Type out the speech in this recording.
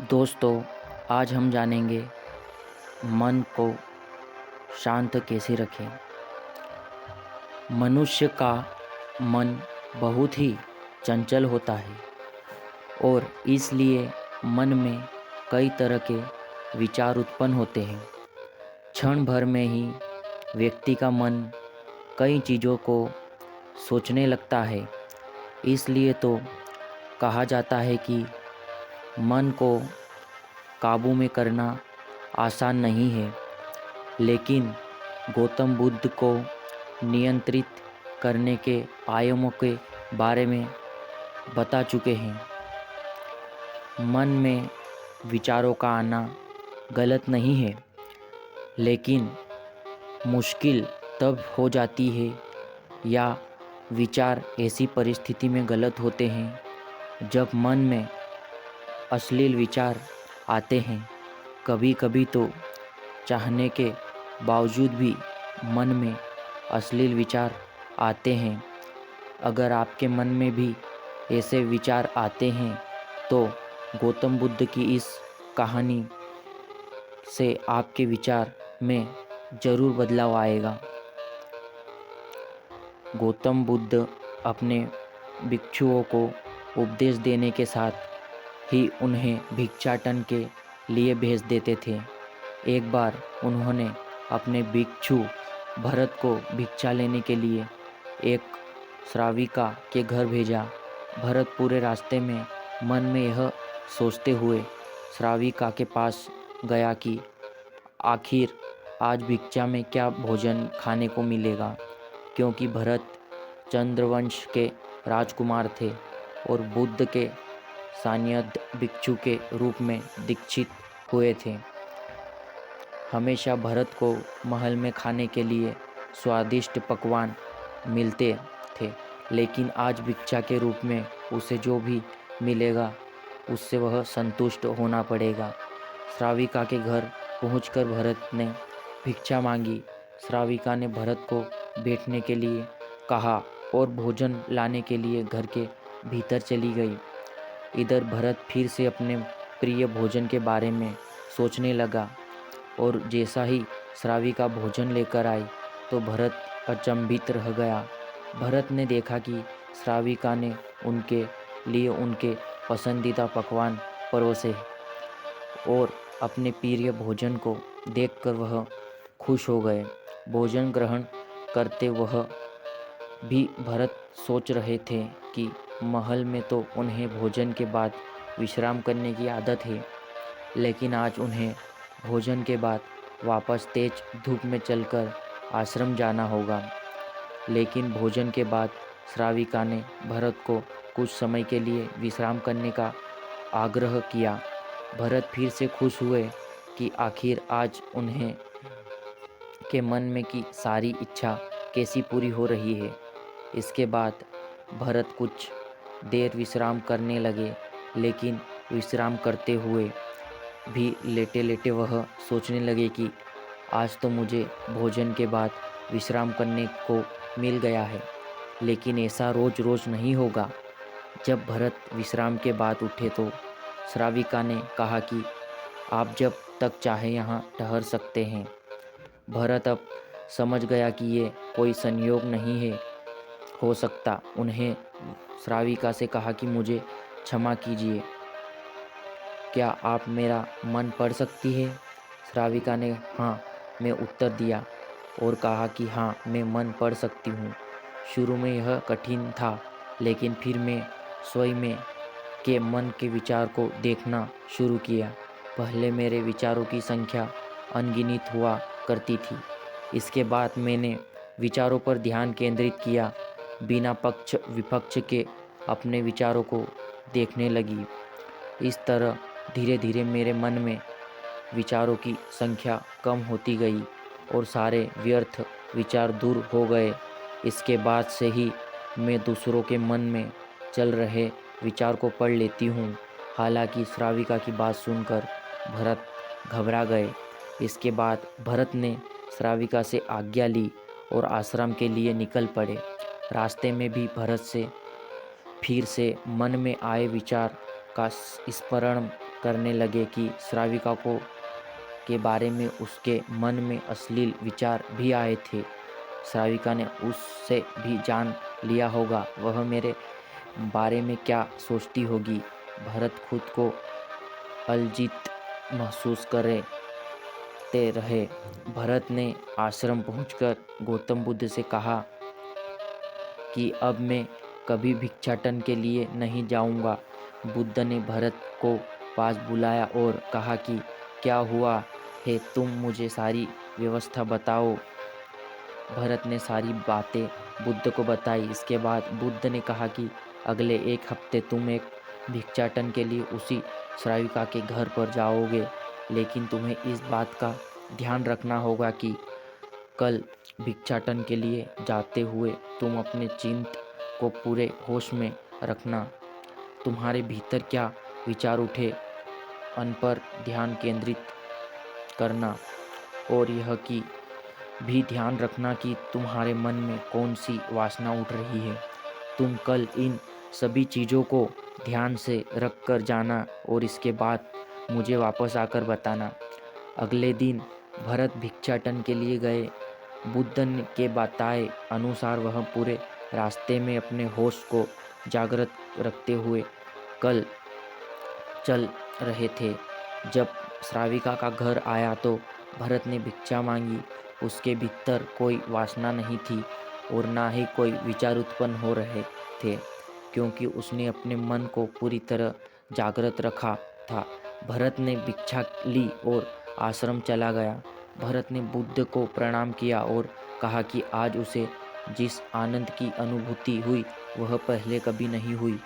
दोस्तों, आज हम जानेंगे मन को शांत कैसे रखें। मनुष्य का मन बहुत ही चंचल होता है और इसलिए मन में कई तरह के विचार उत्पन्न होते हैं। क्षण भर में ही व्यक्ति का मन कई चीज़ों को सोचने लगता है। इसलिए तो कहा जाता है कि मन को काबू में करना आसान नहीं है, लेकिन गौतम बुद्ध को नियंत्रित करने के आयामों के बारे में बता चुके हैं। मन में विचारों का आना गलत नहीं है, लेकिन मुश्किल तब हो जाती है या विचार ऐसी परिस्थिति में गलत होते हैं जब मन में अश्लील विचार आते हैं। कभी कभी तो चाहने के बावजूद भी मन में अश्लील विचार आते हैं। अगर आपके मन में भी ऐसे विचार आते हैं तो गौतम बुद्ध की इस कहानी से आपके विचार में ज़रूर बदलाव आएगा। गौतम बुद्ध अपने भिक्षुओं को उपदेश देने के साथ ही उन्हें भिक्षाटन के लिए भेज देते थे। एक बार उन्होंने अपने भिक्षु भरत को भिक्षा लेने के लिए एक श्राविका के घर भेजा। भरत पूरे रास्ते में मन में यह सोचते हुए श्राविका के पास गया कि आखिर आज भिक्षा में क्या भोजन खाने को मिलेगा, क्योंकि भरत चंद्रवंश के राजकुमार थे और बुद्ध के सान्निध्य भिक्षु के रूप में दीक्षित हुए थे। हमेशा भरत को महल में खाने के लिए स्वादिष्ट पकवान मिलते थे, लेकिन आज भिक्षा के रूप में उसे जो भी मिलेगा उससे वह संतुष्ट होना पड़ेगा। श्राविका के घर पहुंचकर भरत ने भिक्षा मांगी। श्राविका ने भरत को बैठने के लिए कहा और भोजन लाने के लिए घर के भीतर चली गई। इधर भरत फिर से अपने प्रिय भोजन के बारे में सोचने लगा और जैसा ही श्राविका भोजन लेकर आई तो भरत अचंभित रह गया। भरत ने देखा कि श्राविका ने उनके लिए उनके पसंदीदा पकवान परोसे और अपने प्रिय भोजन को देखकर वह खुश हो गए। भोजन ग्रहण करते वह भी भरत सोच रहे थे कि महल में तो उन्हें भोजन के बाद विश्राम करने की आदत है, लेकिन आज उन्हें भोजन के बाद वापस तेज धूप में चलकर आश्रम जाना होगा। लेकिन भोजन के बाद श्राविका ने भरत को कुछ समय के लिए विश्राम करने का आग्रह किया। भरत फिर से खुश हुए कि आखिर आज उन्हें के मन में की सारी इच्छा कैसी पूरी हो रही है। इसके बाद भरत कुछ देर विश्राम करने लगे, लेकिन विश्राम करते हुए भी लेटे लेटे वह सोचने लगे कि आज तो मुझे भोजन के बाद विश्राम करने को मिल गया है, लेकिन ऐसा रोज रोज नहीं होगा। जब भरत विश्राम के बाद उठे तो श्राविका ने कहा कि आप जब तक चाहे यहाँ ठहर सकते हैं। भरत अब समझ गया कि ये कोई संयोग नहीं है हो सकता। उन्हें श्राविका से कहा कि मुझे क्षमा कीजिए, क्या आप मेरा मन पढ़ सकती है? श्राविका ने हाँ में उत्तर दिया और कहा कि हाँ, मैं मन पढ़ सकती हूँ। शुरू में यह कठिन था, लेकिन फिर मैं स्वयं में के मन के विचार को देखना शुरू किया। पहले मेरे विचारों की संख्या अनगिनत हुआ करती थी। इसके बाद मैंने विचारों पर ध्यान केंद्रित किया, बिना पक्ष विपक्ष के अपने विचारों को देखने लगी। इस तरह धीरे धीरे मेरे मन में विचारों की संख्या कम होती गई और सारे व्यर्थ विचार दूर हो गए। इसके बाद से ही मैं दूसरों के मन में चल रहे विचार को पढ़ लेती हूँ। हालांकि श्राविका की बात सुनकर भरत घबरा गए। इसके बाद भरत ने श्राविका से आज्ञा ली और आश्रम के लिए निकल पड़े। रास्ते में भी भरत से फिर से मन में आए विचार का स्मरण करने लगे कि श्राविका को के बारे में उसके मन में अश्लील विचार भी आए थे। श्राविका ने उससे भी जान लिया होगा वह मेरे बारे में क्या सोचती होगी। भरत खुद को अलजित महसूस करते रहे। भरत ने आश्रम पहुंचकर गौतम बुद्ध से कहा कि अब मैं कभी भिक्षाटन के लिए नहीं जाऊंगा। बुद्ध ने भरत को पास बुलाया और कहा कि क्या हुआ है, तुम मुझे सारी व्यवस्था बताओ। भरत ने सारी बातें बुद्ध को बताई। इसके बाद बुद्ध ने कहा कि अगले एक हफ्ते तुम एक भिक्षाटन के लिए उसी श्राविका के घर पर जाओगे, लेकिन तुम्हें इस बात का ध्यान रखना होगा कि कल भिक्षाटन के लिए जाते हुए तुम अपने चित्त को पूरे होश में रखना। तुम्हारे भीतर क्या विचार उठे उन पर ध्यान केंद्रित करना, और यह कि भी ध्यान रखना कि तुम्हारे मन में कौन सी वासना उठ रही है। तुम कल इन सभी चीज़ों को ध्यान से रख कर जाना और इसके बाद मुझे वापस आकर बताना। अगले दिन भरत भिक्षाटन के लिए गए। बुद्ध के बताए अनुसार वह पूरे रास्ते में अपने होश को जागृत रखते हुए कल चल रहे थे। जब श्राविका का घर आया तो भरत ने भिक्षा मांगी। उसके भीतर कोई वासना नहीं थी और ना ही कोई विचार उत्पन्न हो रहे थे, क्योंकि उसने अपने मन को पूरी तरह जागृत रखा था। भरत ने भिक्षा ली और आश्रम चला गया। भरत ने बुद्ध को प्रणाम किया और कहा कि आज उसे जिस आनंद की अनुभूति हुई वह पहले कभी नहीं हुई।